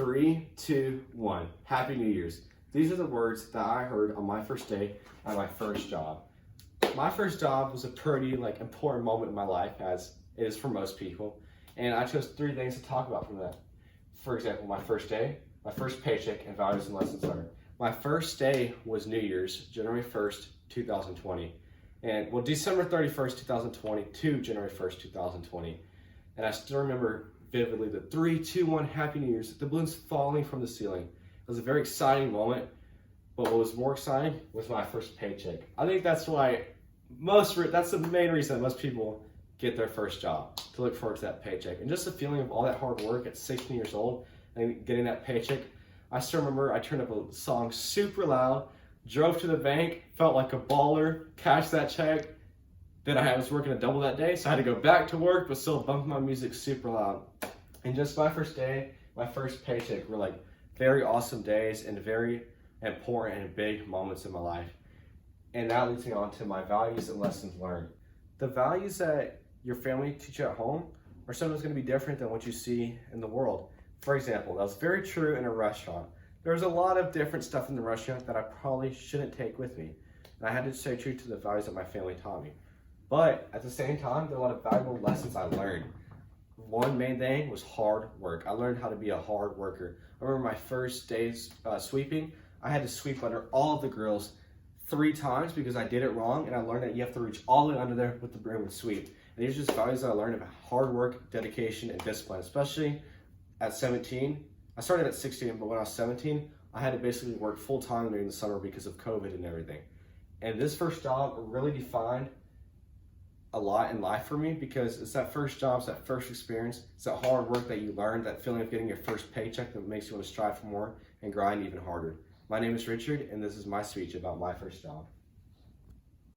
Three, two, one. Happy New Year's. These are the words that I heard on my first day at my first job. My first job was a pretty important moment in my life, as it is for most people. And I chose three things to talk about from that. For example, my first day, my first paycheck, and values and lessons learned. My first day was New Year's, January 1st, 2020. And December 31st, 2020 to January 1st, 2020. And I still remember vividly the 3, 2, 1, Happy New Year's, the balloons falling from the ceiling. It was a very exciting moment, but what was more exciting was my first paycheck. I think that's why that's the main reason that most people get their first job, to look forward to that paycheck. And just the feeling of all that hard work at 16 years old and getting that paycheck. I still remember I turned up a song super loud, drove to the bank, felt like a baller, cashed that check. Then I was working a double that day, so I had to go back to work, but still bumping my music super loud. And just my first day, my first paycheck were very awesome days and very important and big moments in my life. And that leads me on to my values and lessons learned. The values that your family teach you at home are sometimes going to be different than what you see in the world. For example, that was very true in a restaurant. There's a lot of different stuff in the restaurant that I probably shouldn't take with me. And I had to stay true to the values that my family taught me. But at the same time, there are a lot of valuable lessons I learned. One main thing was hard work. I learned how to be a hard worker. I remember my first days sweeping. I had to sweep under all of the grills 3 times because I did it wrong, and I learned that you have to reach all the way under there with the broom and sweep. And these are just values that I learned about hard work, dedication, and discipline, especially at 17. I started at 16, but when I was 17, I had to basically work full-time during the summer because of COVID and everything. And this first job really defined a lot in life for me, because it's that first job, it's that first experience, it's that hard work that you learn, that feeling of getting your first paycheck that makes you want to strive for more and grind even harder. My name is Richard, and this is my speech about my first job.